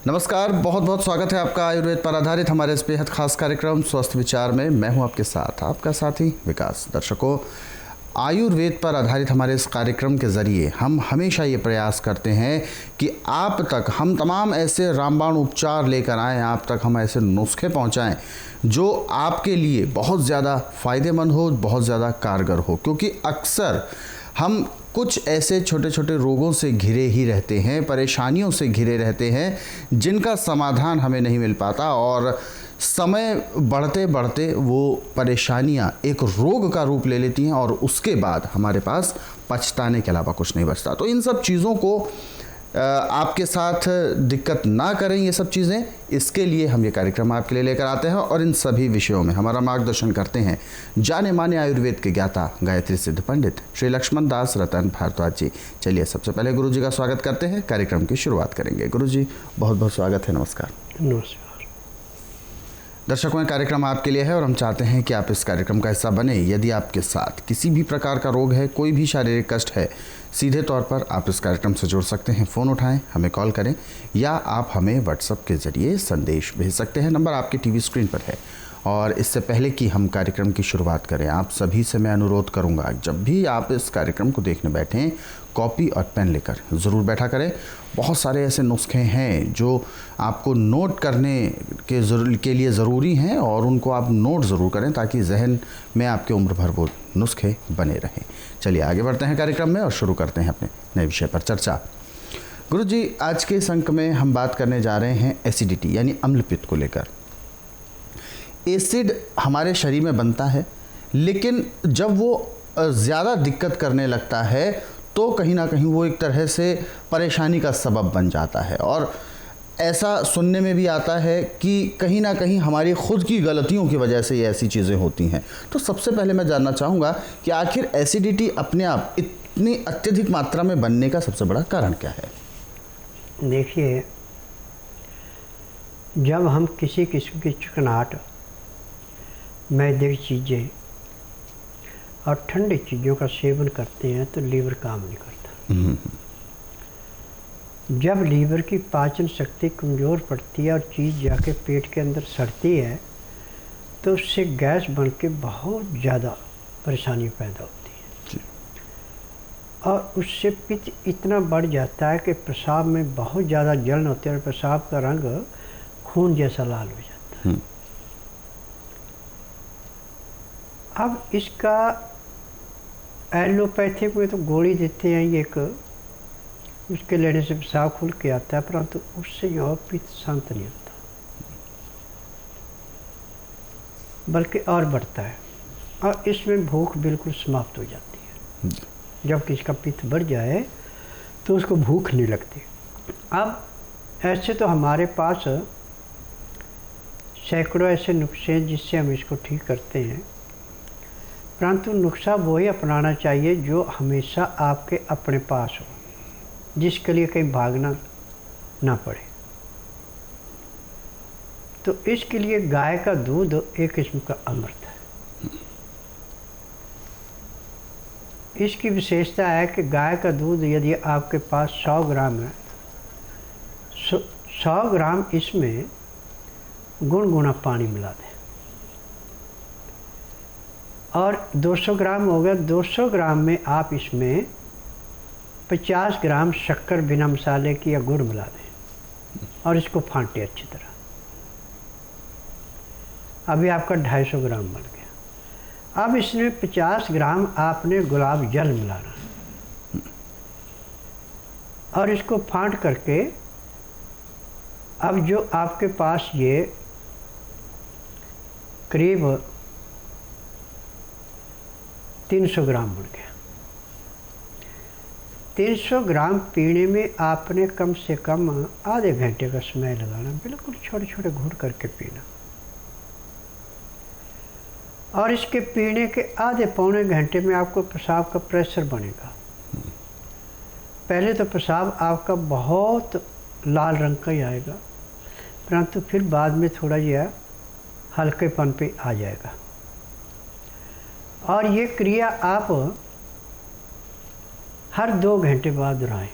नमस्कार, बहुत बहुत स्वागत है आपका आयुर्वेद पर आधारित हमारे इस बेहद खास कार्यक्रम स्वस्थ विचार में। मैं हूं आपके साथ आपका साथी विकास। दर्शकों, आयुर्वेद पर आधारित हमारे इस कार्यक्रम के ज़रिए हम हमेशा ये प्रयास करते हैं कि आप तक हम तमाम ऐसे रामबाण उपचार लेकर आएँ, आप तक हम ऐसे नुस्खे पहुँचाएँ जो आपके लिए बहुत ज़्यादा फ़ायदेमंद हो, बहुत ज़्यादा कारगर हो। क्योंकि अक्सर हम कुछ ऐसे छोटे छोटे रोगों से घिरे ही रहते हैं, परेशानियों से घिरे रहते हैं जिनका समाधान हमें नहीं मिल पाता, और समय बढ़ते बढ़ते वो परेशानियां एक रोग का रूप ले लेती हैं और उसके बाद हमारे पास पछताने के अलावा कुछ नहीं बचता। तो इन सब चीज़ों को आपके साथ दिक्कत ना करें ये सब चीज़ें, इसके लिए हम ये कार्यक्रम आपके लिए लेकर आते हैं और इन सभी विषयों में हमारा मार्गदर्शन करते हैं जाने माने आयुर्वेद के ज्ञाता गायत्री सिद्ध पंडित श्री लक्ष्मण दास रतन भारद्वाज जी। चलिए सबसे पहले गुरु जी का स्वागत करते हैं, कार्यक्रम की शुरुआत करेंगे। गुरु जी बहुत बहुत स्वागत है। नमस्कार। नमस्कार। दर्शकों, कार्यक्रम आपके लिए है और हम चाहते हैं कि आप इस कार्यक्रम का हिस्सा बने। यदि आपके साथ किसी भी प्रकार का रोग है, कोई भी शारीरिक कष्ट है, सीधे तौर पर आप इस कार्यक्रम से जुड़ सकते हैं। फ़ोन उठाएं, हमें कॉल करें या आप हमें व्हाट्सएप के ज़रिए संदेश भेज सकते हैं। नंबर आपकी टीवी स्क्रीन पर है। और इससे पहले कि हम कार्यक्रम की शुरुआत करें, आप सभी से मैं अनुरोध करूंगा, जब भी आप इस कार्यक्रम को देखने बैठें, कॉपी और पेन लेकर ज़रूर बैठा करें। बहुत सारे ऐसे नुस्खे हैं जो आपको नोट करने के लिए ज़रूरी हैं और उनको आप नोट ज़रूर करें ताकि जहन में आपके उम्र भर वो नुस्खे बने रहें। चलिए आगे बढ़ते हैं कार्यक्रम में और शुरू करते हैं अपने नए विषय पर चर्चा। गुरु जी, आज के इस अंक में हम बात करने जा रहे हैं एसिडिटी यानी अम्ल पित्त को लेकर। एसिड हमारे शरीर में बनता है, लेकिन जब वो ज़्यादा दिक्कत करने लगता है तो कहीं ना कहीं वो एक तरह से परेशानी का सबब बन जाता है। और ऐसा सुनने में भी आता है कि कहीं ना कहीं हमारी खुद की गलतियों की वजह से ये ऐसी चीज़ें होती हैं। तो सबसे पहले मैं जानना चाहूँगा कि आखिर एसिडिटी अपने आप इतनी अत्यधिक मात्रा में बनने का सबसे बड़ा कारण क्या है? देखिए, जब हम किसी किस्म की चिकनाहट, मैदे की चीज़ें और ठंडी चीज़ों का सेवन करते हैं तो लीवर काम नहीं करता। जब लीवर की पाचन शक्ति कमज़ोर पड़ती है और चीज़ जाके पेट के अंदर सड़ती है तो उससे गैस बन के बहुत ज़्यादा परेशानी पैदा होती है और उससे पित्त इतना बढ़ जाता है कि पेशाब में बहुत ज़्यादा जलन होती है और पेशाब का रंग खून जैसा लाल हो जाता है। अब इसका एलोपैथिक में तो गोली देते हैं एक, उसके लेने से पेशाब खुल के आता है, परंतु उससे जो पित्त शांत नहीं होता बल्कि और बढ़ता है और इसमें भूख बिल्कुल समाप्त हो जाती है। जब किसी का पित्त बढ़ जाए तो उसको भूख नहीं लगती। अब ऐसे तो हमारे पास सैकड़ों ऐसे नुस्खे हैं जिससे हम इसको ठीक करते हैं, परंतु नुस्खा वही अपनाना चाहिए जो हमेशा आपके अपने पास हो, जिसके लिए कहीं भागना ना पड़े। तो इसके लिए गाय का दूध एक किस्म का अमृत है। इसकी विशेषता है कि गाय का दूध यदि आपके पास 100 ग्राम है, 100 ग्राम इसमें गुनगुना पानी मिला दें और 200 ग्राम हो गया। 200 ग्राम में आप इसमें 50 ग्राम शक्कर बिना मसाले की या गुड़ मिला दें और इसको फांटे अच्छी तरह। अभी आपका 250 ग्राम बन गया। अब इसमें 50 ग्राम आपने गुलाब जल मिलाना है और इसको फांट करके अब जो आपके पास ये करीब 300 ग्राम बन गया। 300 ग्राम पीने में आपने कम से कम आधे घंटे का समय लगाना, बिल्कुल छोटे छोटे घूंट करके पीना और इसके पीने के आधे पौने घंटे में आपको पेशाब का प्रेशर बनेगा। पहले तो पेशाब आपका बहुत लाल रंग का ही आएगा, परंतु फिर बाद में थोड़ा यह हल्केपन पे आ जाएगा और ये क्रिया आप हर 2 घंटे बाद दोहराएं।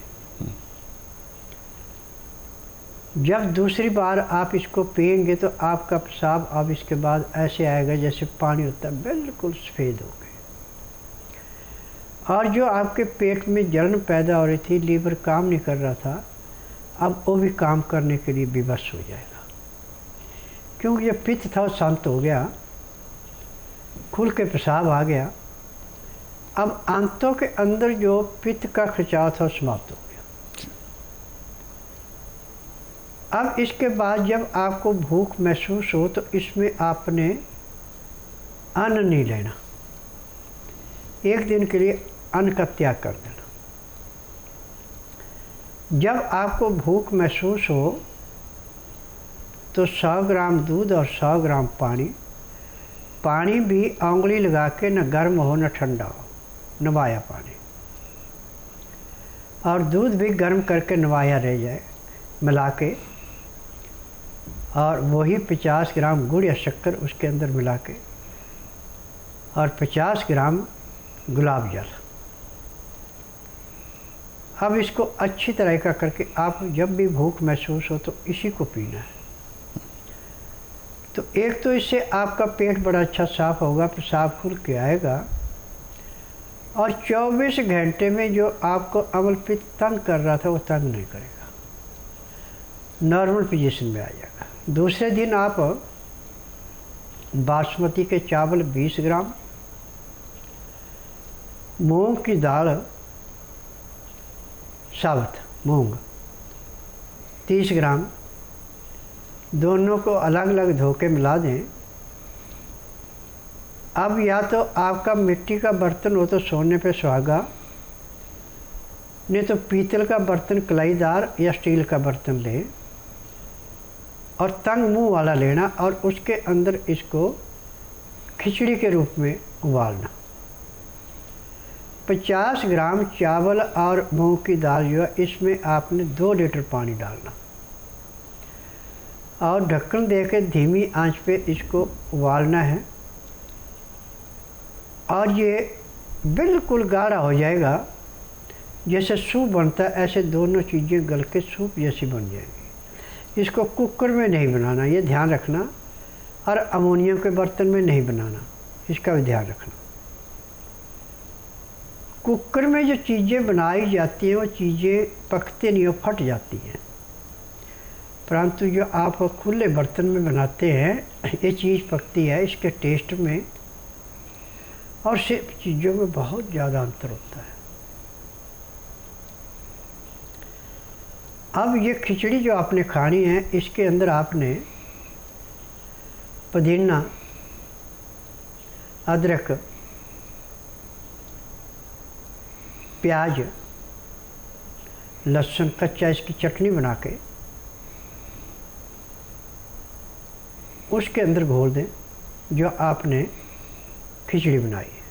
जब दूसरी बार आप इसको पिएंगे तो आपका पेशाब अब इसके बाद ऐसे आएगा जैसे पानी होता है, बिल्कुल सफ़ेद हो गए। और जो आपके पेट में जलन पैदा हो रही थी, लीवर काम नहीं कर रहा था, अब वो भी काम करने के लिए विवश हो जाएगा, क्योंकि जो पित्त था वो शांत हो गया, खुल के पेशाब आ गया। अब आंतों के अंदर जो पित्त का खिंचाव था वो समाप्त हो गया। अब इसके बाद जब आपको भूख महसूस हो तो इसमें आपने अन्न नहीं लेना, एक दिन के लिए अन्न का त्याग कर देना। जब आपको भूख महसूस हो तो 100 ग्राम दूध और 100 ग्राम पानी, पानी भी उंगली लगा के न गर्म हो न ठंडा हो, नवाया पानी, और दूध भी गर्म करके नवाया रह जाए मिला के, और वही 50 ग्राम गुड़ या शक्कर उसके अंदर मिला के, और 50 ग्राम गुलाब जल। अब इसको अच्छी तरह का करके आप जब भी भूख महसूस हो तो इसी को पीना है। तो एक तो इससे आपका पेट बड़ा अच्छा साफ होगा, पेशाब खुल के आएगा, और 24 घंटे में जो आपको अम्ल पित्त तंग कर रहा था वो तंग नहीं करेगा, नॉर्मल पोजीशन में आ जाएगा। दूसरे दिन आप बासमती के चावल 20 ग्राम, मूंग की दाल साबुत मूंग 30 ग्राम, दोनों को अलग अलग धो के मिला दें। अब या तो आपका मिट्टी का बर्तन हो तो सोने पे सुहागा, नहीं तो पीतल का बर्तन कलाईदार या स्टील का बर्तन लें, और तंग मुंह वाला लेना, और उसके अंदर इसको खिचड़ी के रूप में उबालना। 50 ग्राम चावल और मूंग की दाल जो है इसमें आपने 2 लीटर पानी डालना, और ढक्कन दे के धीमी आंच पे इसको उबालना है, और ये बिल्कुल गाढ़ा हो जाएगा, जैसे सूप बनता है ऐसे दोनों चीज़ें गल के सूप जैसी बन जाएगी। इसको कुकर में नहीं बनाना, ये ध्यान रखना, और अमोनियम के बर्तन में नहीं बनाना, इसका भी ध्यान रखना। कुकर में जो चीज़ें बनाई जाती हैं वो चीज़ें पकते नहीं, वो फट जाती हैं, परंतु जो आप खुले बर्तन में बनाते हैं ये चीज़ पकती है, इसके टेस्ट में और सिर्फ चीज़ों में बहुत ज़्यादा अंतर होता है। अब ये खिचड़ी जो आपने खानी है इसके अंदर आपने पुदीना, अदरक, प्याज, लहसुन कच्चा इसकी चटनी बना के उसके अंदर घोल दें जो आपने खिचड़ी बनाई है।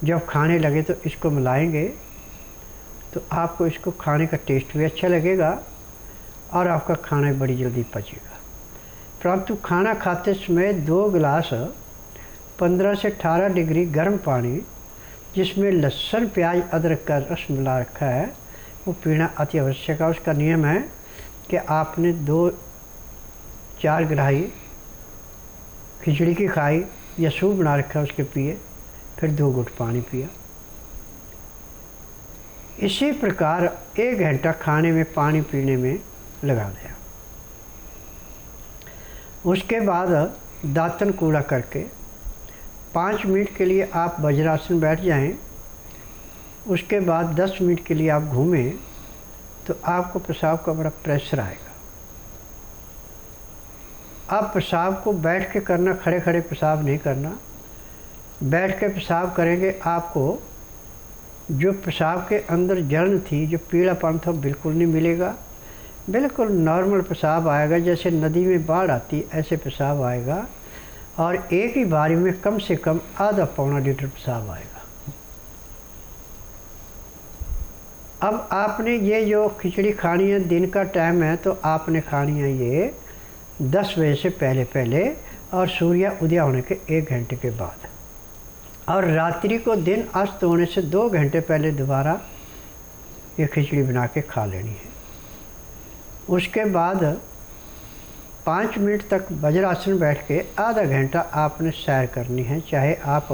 जब खाने लगे तो इसको मिलाएंगे तो आपको इसको खाने का टेस्ट भी अच्छा लगेगा और आपका खाना बड़ी जल्दी पचेगा। परंतु खाना खाते समय 2 गिलास 15 से 18 डिग्री गर्म पानी जिसमें लहसुन, प्याज, अदरक का रस मिला रखा है वो पीना अति आवश्यक है। उसका नियम है कि आपने 2-4 गिलास खिचड़ी की खाई या सूप बना रखा है उसके पिए, फिर 2 घुट पानी पिया। इसी प्रकार 1 घंटा खाने में पानी पीने में लगा दिया। उसके बाद दातन कूड़ा करके 5 मिनट के लिए आप वज्रासन बैठ जाएं। उसके बाद 10 मिनट के लिए आप घूमें तो आपको पेशाब का बड़ा प्रेशर आएगा। आप पेशाब को बैठ के करना, खड़े खड़े पेशाब नहीं करना। बैठ के पेशाब करेंगे आपको जो पेशाब के अंदर जलन थी, जो पीलापन था, बिल्कुल नहीं मिलेगा। बिल्कुल नॉर्मल पेशाब आएगा, जैसे नदी में बाढ़ आती ऐसे पेशाब आएगा और एक ही बारी में कम से कम आधा-पौना लीटर पेशाब आएगा। अब आपने ये जो खिचड़ी खानी है, दिन का टाइम है तो आपने खानी है ये 10 बजे से पहले पहले और सूर्य उदय होने के 1 घंटे के बाद, और रात्रि को दिन अस्त होने से 2 घंटे पहले दोबारा ये खिचड़ी बना के खा लेनी है। उसके बाद 5 मिनट तक वज्रासन बैठ के आधा घंटा आपने सैर करनी है, चाहे आप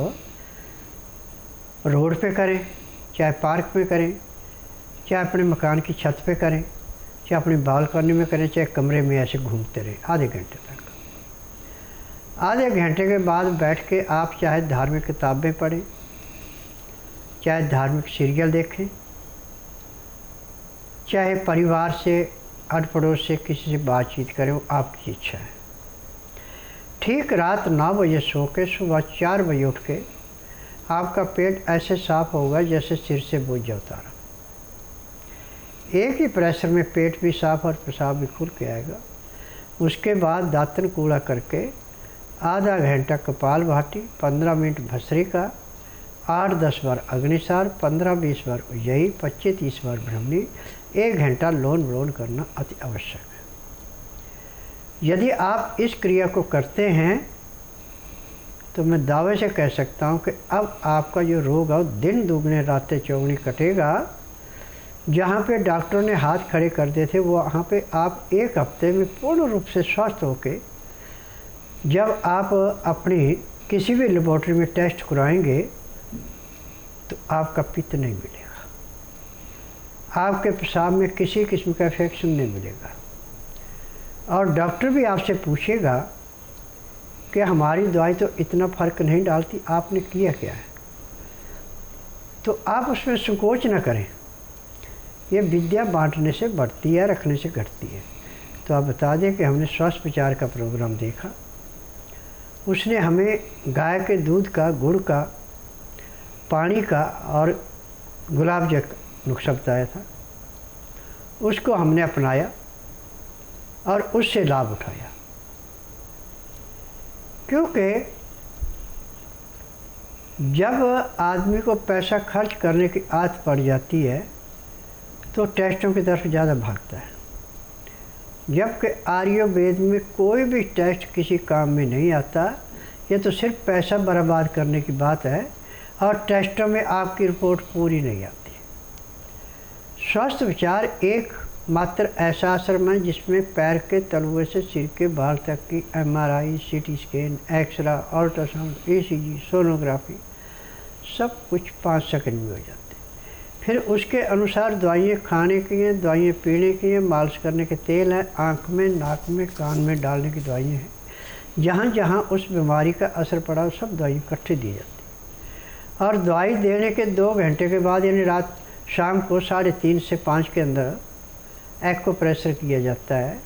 रोड पे करें, चाहे पार्क में करें, चाहे अपने मकान की छत पे करें, चाहे अपनी बालकनी में करें, चाहे कमरे में ऐसे घूमते रहें आधे घंटे तक। आधे घंटे के बाद बैठ के आप चाहे धार्मिक किताबें पढ़ें, चाहे धार्मिक सीरियल देखें, चाहे परिवार से अड़ पड़ोस से किसी से बातचीत करें, वो आपकी इच्छा है। ठीक रात 9 बजे सो के सुबह 4 बजे उठ के आपका पेट ऐसे साफ होगा जैसे सिर से बोझ उतारा। एक ही प्रेशर में पेट भी साफ और पेशाब भी खुल के आएगा। उसके बाद दातन कूड़ा करके आधा घंटा कपालभाति, 15 मिनट भस्त्रिका, 8-10 बार अग्निसार, 15-20 बार उज्जयी, 25-30 बार ब्रह्मणी, 1 घंटा लोन विलोन करना अति आवश्यक है। यदि आप इस क्रिया को करते हैं तो मैं दावे से कह सकता हूं कि अब आपका जो रोग है दिन दुगने रातें चौगुनी कटेगा। जहां पे डॉक्टरों ने हाथ खड़े कर दिए थे वहां पे आप 1 हफ्ते में पूर्ण रूप से स्वस्थ होके जब आप अपनी किसी भी लेबोरेटरी में टेस्ट कराएंगे तो आपका पित्त नहीं मिलेगा, आपके पेशाब में किसी किस्म का इन्फेक्शन नहीं मिलेगा, और डॉक्टर भी आपसे पूछेगा कि हमारी दवाई तो इतना फ़र्क नहीं डालती, आपने किया क्या है। तो आप उसमें संकोच न करें। ये विद्या बांटने से बढ़ती है, रखने से घटती है। तो आप बता दें कि हमने स्वास्थ्य विचार का प्रोग्राम देखा, उसने हमें गाय के दूध का, गुड़ का, पानी का और गुलाब जल का नुस्खा बताया था। उसको हमने अपनाया और उससे लाभ उठाया। क्योंकि जब आदमी को पैसा खर्च करने की आदत पड़ जाती है तो टेस्टों की तरफ ज़्यादा भागता है, जबकि आयुर्वेद में कोई भी टेस्ट किसी काम में नहीं आता। ये तो सिर्फ पैसा बर्बाद करने की बात है और टेस्टों में आपकी रिपोर्ट पूरी नहीं आती। स्वास्थ्य विचार एक मात्र ऐसा आश्रम है जिसमें पैर के तलुए से सिर के बाल तक की MRI, CT scan, x ray, ultrasound, ECG, sonography सब कुछ 5 सेकंड में हो जाते हैं। फिर उसके अनुसार दवाइयाँ खाने की हैं, दवाइयाँ पीने की हैं, मालिश करने के तेल हैं, आँख में, नाक में, कान में डालने की दवाइयाँ हैं। जहाँ जहाँ उस बीमारी का असर पड़ा वो सब दवाई इकट्ठे दी जाती है। और दवाई देने के 2 घंटे के बाद यानी रात शाम को 3:30 से 5 के अंदर एक्को प्रेशर किया जाता है।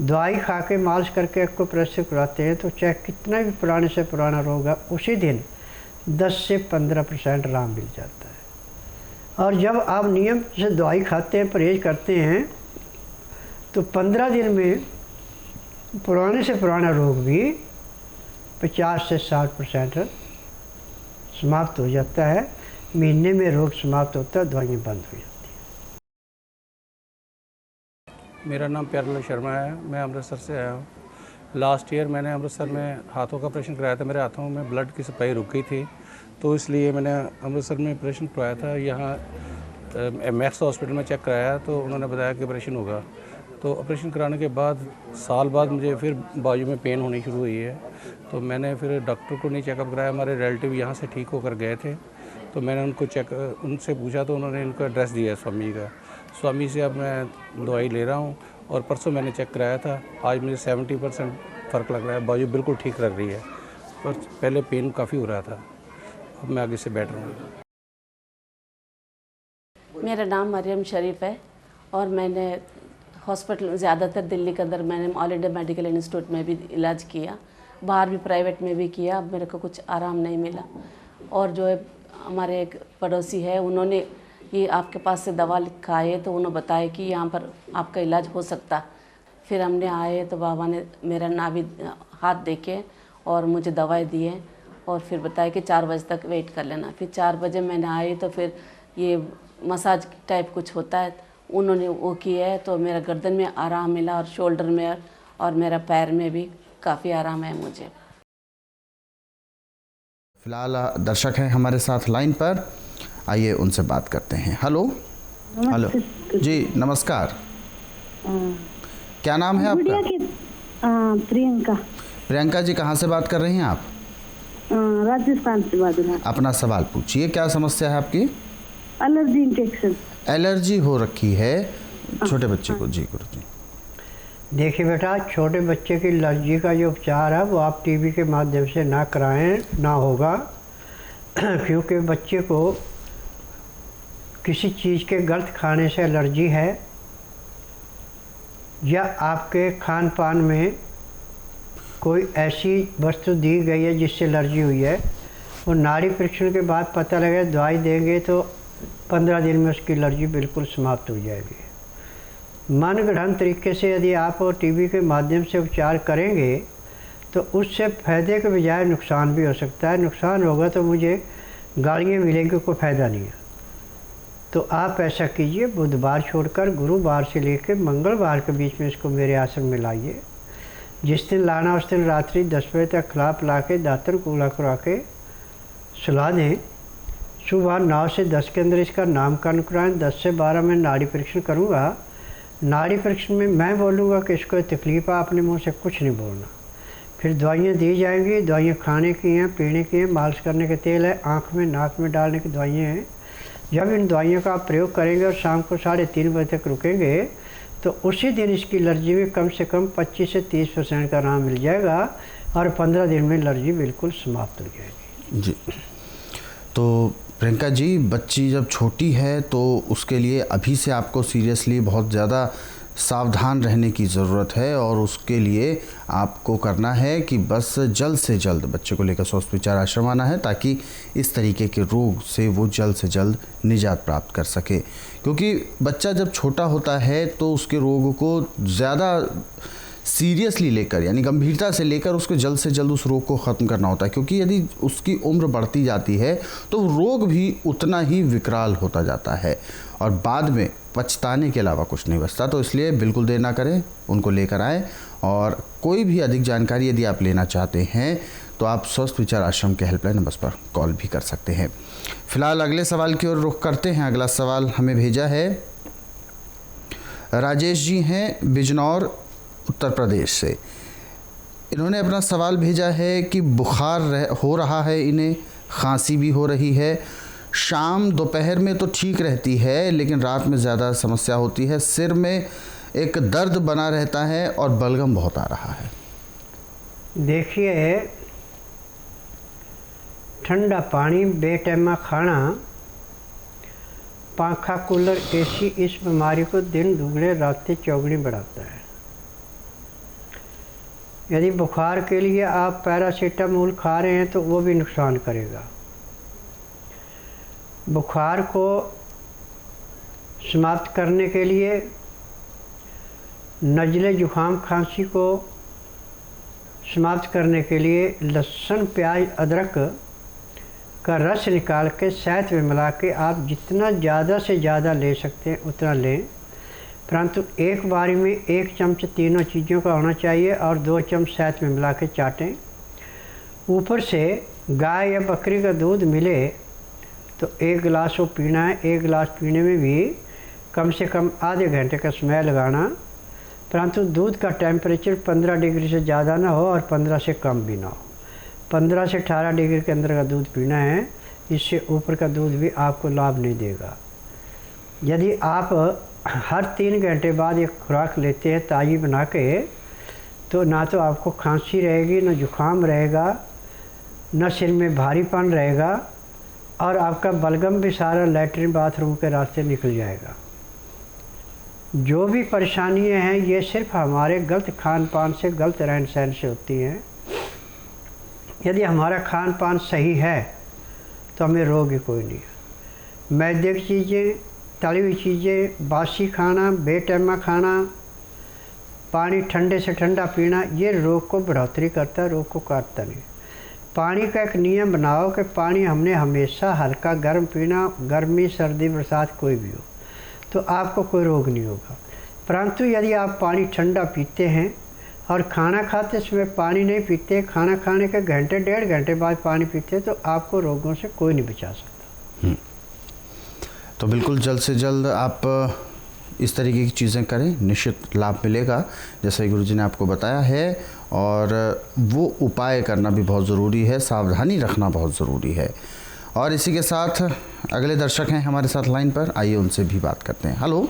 दवाई खा के मालिश करके एक्को प्रेशर कराते हैं तो चाहे कितना भी पुराने से पुराना रोग है उसी दिन 10 से 15% आराम मिल जाता है। और जब आप नियम से दवाई खाते हैं, परहेज करते हैं, तो 15 दिन में पुराने से पुराना रोग भी 50 से 60% समाप्त हो जाता है। महीने में रोग समाप्त होता है, दवाइयाँ बंद हो जाती हैं। मेरा नाम प्यारेलाल शर्मा है, मैं अमृतसर से आया हूँ। लास्ट ईयर मैंने अमृतसर में हाथों का ऑपरेशन कराया था। मेरे हाथों में ब्लड की सप्लाई रुक गई थी, तो इसलिए मैंने अमृतसर में ऑपरेशन करवाया था। यहाँ मैक्स हॉस्पिटल में चेक कराया तो उन्होंने बताया कि ऑपरेशन होगा। तो ऑपरेशन कराने के बाद साल बाद मुझे फिर बाजू में पेन होनी शुरू हुई है। तो मैंने फिर डॉक्टर को नहीं चेकअप कराया, हमारे रिलेटिव यहाँ से ठीक होकर गए थे। तो मैंने उनसे पूछा तो उन्होंने इनका एड्रेस दिया है स्वामी का। स्वामी से अब मैं दवाई ले रहा हूँ और परसों मैंने चेक कराया था। आज मुझे 70% फ़र्क लग रहा है, बाजू बिल्कुल ठीक लग रही है। पर पहले पेन काफ़ी हो रहा था, अब मैं आगे से बैठ रहा हूँ। मेरा नाम मरियम शरीफ है और मैंने हॉस्पिटल ज़्यादातर दिल्ली के अंदर मैंने ऑल इंडिया मेडिकल इंस्टीट्यूट में भी इलाज किया, बाहर भी प्राइवेट में भी किया। अब मेरे को कुछ आराम नहीं मिला। और जो है हमारे एक पड़ोसी है, उन्होंने ये आपके पास से दवा लिखा है तो उन्होंने बताया कि यहाँ पर आपका इलाज हो सकता। फिर हमने आए तो बाबा ने मेरा नाभि हाथ देखे और मुझे दवाई दी है और फिर बताया कि 4 बजे तक वेट कर लेना। फिर 4 बजे मैंने आई तो फिर ये मसाज टाइप कुछ होता है, उन्होंने वो किया है तो मेरा गर्दन में आराम मिला और शोल्डर में और मेरा पैर में भी काफ़ी आराम है मुझे। फिलहाल दर्शक हैं हमारे साथ लाइन पर, आइए उनसे बात करते हैं। हेलो। हेलो जी, नमस्कार। क्या नाम है गुड़िया आपका? की प्रियंका। प्रियंका जी, कहाँ से बात कर रही हैं आप? राजस्थान से बात है। अपना सवाल पूछिए, क्या समस्या है आपकी? Allergy infection. एलर्जी हो रखी है छोटे बच्चे को? जी गुरु जी। देखिए बेटा, छोटे बच्चे की एलर्जी का जो उपचार है वो आप टीबी के माध्यम से ना कराएं, ना होगा। क्योंकि बच्चे को किसी चीज़ के गलत खाने से एलर्जी है या आपके खान पान में कोई ऐसी वस्तु दी गई है जिससे एलर्जी हुई है, वो नाड़ी परीक्षण के बाद पता लगे, दवाई देंगे तो 15 दिन में उसकी एलर्जी बिल्कुल समाप्त हो जाएगी। मनगढ़ंत तरीके से यदि आप टीबी के माध्यम से उपचार करेंगे तो उससे फ़ायदे के बजाय नुकसान भी हो सकता है। नुकसान होगा तो मुझे गालियाँ मिलेंगी, कोई फ़ायदा नहीं है। तो आप ऐसा कीजिए, बुधवार छोड़कर गुरुवार से लेकर मंगलवार के बीच में इसको मेरे आश्रम में लाइए। जिस दिन लाना उस दिन रात्रि 10 बजे तक खिला पिला के दातन कूड़ा करा के सुला दें। सुबह 9 से 10 के अंदर इसका नामकरण कराएं। 10 से 12 में नाड़ी परीक्षण करूँगा। नाड़ी परीक्षण में मैं बोलूँगा कि इसको तकलीफ़ है, अपने मुँह से कुछ नहीं बोलना। फिर दवाइयाँ दी जाएंगी। दवाइयाँ खाने की हैं, पीने की हैं, मालिश करने के तेल है, आँख में नाक में डालने की दवाइयाँ हैं। जब इन दवाइयों का आप प्रयोग करेंगे और शाम को 3:30 बजे तक रुकेंगे तो उसी दिन इसकी एलर्जी में कम से कम 25 से 30% का आराम मिल जाएगा और 15 दिन में एलर्जी बिल्कुल समाप्त हो जाएगी। जी, तो प्रियंका जी, बच्ची जब छोटी है तो उसके लिए अभी से आपको सीरियसली बहुत ज़्यादा सावधान रहने की ज़रूरत है और उसके लिए आपको करना है कि बस जल्द से जल्द बच्चे को लेकर स्वास्थ्य विचार आश्रम आना है ताकि इस तरीके के रोग से वो जल्द से जल्द निजात प्राप्त कर सके। क्योंकि बच्चा जब छोटा होता है तो उसके रोग को ज़्यादा सीरियसली लेकर, यानी गंभीरता से लेकर उसको जल्द से जल्द उस रोग को ख़त्म करना होता है। क्योंकि यदि उसकी उम्र बढ़ती जाती है तो रोग भी उतना ही विकराल होता जाता है और बाद में पछताने के अलावा कुछ नहीं बचता। तो इसलिए बिल्कुल देर ना करें, उनको लेकर आएँ। और कोई भी अधिक जानकारी यदि आप लेना चाहते हैं तो आप स्वस्थ विचार आश्रम के हेल्पलाइन नंबर पर कॉल भी कर सकते हैं। फिलहाल अगले सवाल की ओर रुख करते हैं। अगला सवाल हमें भेजा है राजेश जी हैं बिजनौर उत्तर प्रदेश से। इन्होंने अपना सवाल भेजा है कि बुखार हो रहा है इन्हें, खांसी भी हो रही है, शाम दोपहर में तो ठीक रहती है लेकिन रात में ज़्यादा समस्या होती है, सिर में एक दर्द बना रहता है और बलगम बहुत आ रहा है। देखिए, ठंडा पानी, बेटैमा खाना, पंखा, कूलर, एसी इस बीमारी को दिन दुगने रात चौगुनी बढ़ाता है। यदि बुखार के लिए आप पैरासीटामोल खा रहे हैं तो वो भी नुकसान करेगा। बुखार को समाप्त करने के लिए, नज़ले जुखाम खांसी को समाप्त करने के लिए लहसुन प्याज अदरक का रस निकाल के शहद में मिला के आप जितना ज़्यादा से ज़्यादा ले सकते हैं उतना लें। परंतु एक बारी में 1 चम्मच तीनों चीज़ों का होना चाहिए और 2 चम्मच शहद में मिला के चाटें। ऊपर से गाय या बकरी का दूध मिले तो 1 गिलास वो पीना है। 1 गिलास पीने में भी कम से कम आधे घंटे का समय लगाना। परंतु दूध का टेम्परेचर 15 डिग्री से ज़्यादा ना हो और 15 से कम भी ना हो। 15 से 18 डिग्री के अंदर का दूध पीना है। इससे ऊपर का दूध भी आपको लाभ नहीं देगा। यदि आप हर 3 घंटे बाद एक खुराक लेते हैं ताज़ी बना के, तो ना तो आपको खांसी रहेगी, ना जुकाम रहेगा, ना सिर में भारीपन रहेगा और आपका बलगम भी सारा लैट्रिन बाथरूम के रास्ते निकल जाएगा। जो भी परेशानियां हैं ये सिर्फ हमारे गलत खान पान से, गलत रहन सहन से होती हैं। यदि हमारा खान पान सही है तो हमें रोग ही कोई नहीं है। मैदे की चीज़ें, तली हुई चीज़ें, बासी खाना, बेटैमा खाना, पानी ठंडे से ठंडा पीना, ये रोग को बढ़ोतरी करता है, रोग को काटता नहीं। पानी का एक नियम बनाओ कि पानी हमने हमेशा हल्का गर्म पीना, गर्मी सर्दी बरसात कोई भी हो, तो आपको कोई रोग नहीं होगा। परंतु यदि आप पानी ठंडा पीते हैं और खाना खाते समय पानी नहीं पीते, खाना खाने के घंटे 1.5 घंटे बाद पानी पीते, तो आपको रोगों से कोई नहीं बचा सकता। तो बिल्कुल जल्द से जल्द आप इस तरीके की चीज़ें करें, निश्चित लाभ मिलेगा जैसे गुरुजी ने आपको बताया है। और वो उपाय करना भी बहुत ज़रूरी है, सावधानी रखना बहुत ज़रूरी है। और इसी के साथ अगले दर्शक हैं हमारे साथ लाइन पर, आइए उनसे भी बात करते हैं। हेलो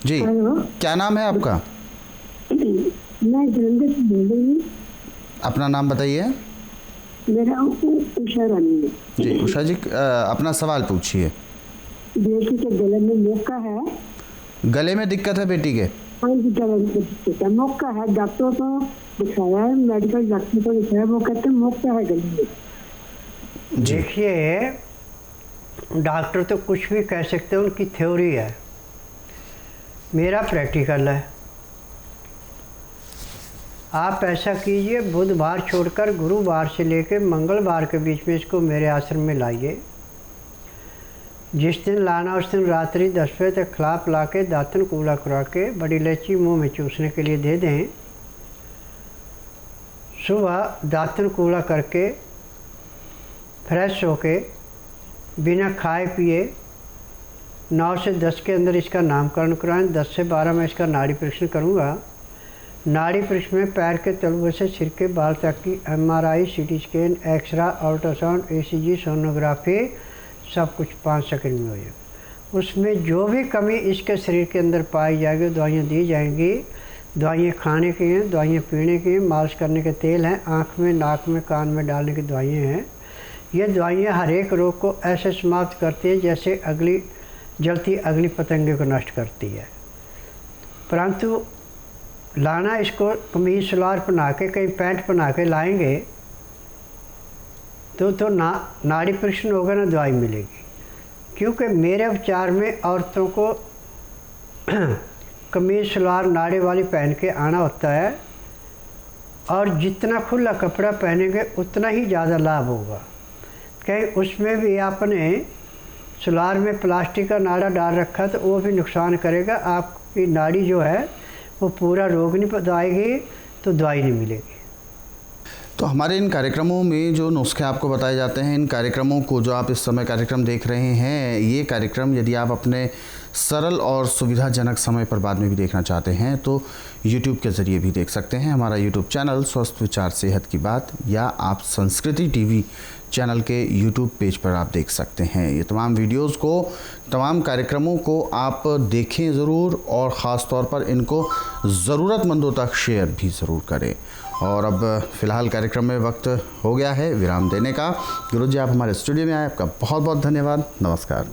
जी, हेलो, क्या नाम है आपका? मैं जलंधर से बोल रही हूँ। अपना नाम बताइए। मेरा उषा रानी है जी उषा जी, अपना सवाल पूछिए। बेटी के गले में मौका है। गले में दिक्कत है बेटी के? हाँ जी, गले में दिक्कत है, मौका है। डॉक्टर को दिखाया है, मेडिकल डॉक्टर को दिखाया, वो कहते हैं मौका है गले में। देखिए, डॉक्टर तो कुछ भी कह सकते हैं, उनकी थ्योरी है, मेरा प्रैक्टिकल है। आप ऐसा कीजिए, बुधवार छोड़कर गुरुवार से लेकर मंगलवार के बीच में इसको मेरे आश्रम में लाइए। जिस दिन लाना उस दिन रात्रि 10 बजे तक खिला पिला के दातन कूला करा के बड़ी इलायची मुंह में चूसने के लिए दे दें। सुबह दातन कूला करके फ्रेश होके बिना खाए पिए 9 से 10 के अंदर इसका नामकरण कराएं। 10 से 12 में इसका नाड़ी परीक्षण करूँगा। नाड़ी परीक्षण में पैर के तलुए से सिर के बाल तक की MRI, CT scan, x ray, ultrasound, ECG, sonography सब कुछ 5 सेकंड में हो जाएगा। उसमें जो भी कमी इसके शरीर के अंदर पाई जाएगी दवाइयाँ दी जाएंगी। दवाइयाँ खाने की हैं, दवाइयाँ पीने की हैं, मालिश करने के तेल हैं, आँख में, नाक में, कान में डालने की दवाइयाँ हैं। ये दवाइयाँ हर एक रोग को ऐसे समाप्त करती है जैसे जलती अगली पतंगे को नष्ट करती है। परंतु लाना इसको कमीज सलवार पहना के, कहीं पैंट पहना के लाएंगे तो नाड़ी परीक्षण होगा ना, दवाई मिलेगी। क्योंकि मेरे उपचार में औरतों को कमीज सलवार नाड़े वाली पहन के आना होता है, और जितना खुला कपड़ा पहनेंगे उतना ही ज़्यादा लाभ होगा। कहीं उसमें भी आपने सलवार में प्लास्टिक का नाड़ा डाल रखा तो वो भी नुकसान करेगा। आपकी नाड़ी जो है वो पूरा रोग नहीं बताएगी, तो दवाई नहीं मिलेगी। तो हमारे इन कार्यक्रमों में जो नुस्खे आपको बताए जाते हैं, इन कार्यक्रमों को जो आप इस समय कार्यक्रम देख रहे हैं, ये कार्यक्रम यदि आप अपने सरल और सुविधाजनक समय पर बाद में भी देखना चाहते हैं तो YouTube के ज़रिए भी देख सकते हैं। हमारा YouTube चैनल स्वस्थ विचार सेहत की बात, या आप संस्कृति TV चैनल के YouTube पेज पर आप देख सकते हैं। ये तमाम वीडियोस को, तमाम कार्यक्रमों को आप देखें ज़रूर, और ख़ास तौर पर इनको ज़रूरतमंदों तक शेयर भी ज़रूर करें। और अब फ़िलहाल कार्यक्रम में वक्त हो गया है विराम देने का। गुरुजी, आप हमारे स्टूडियो में आए, आपका बहुत बहुत धन्यवाद। नमस्कार।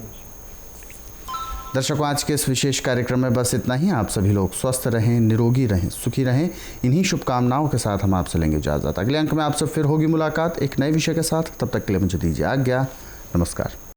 दर्शकों, आज के इस विशेष कार्यक्रम में बस इतना ही। आप सभी लोग स्वस्थ रहें, निरोगी रहें, सुखी रहें। इन्हीं शुभकामनाओं के साथ हम आपसे लेंगे इजाज़त। अगले अंक में आपसे फिर होगी मुलाकात एक नए विषय के साथ। तब तक के लिए मुझे दीजिए आज्ञा। नमस्कार।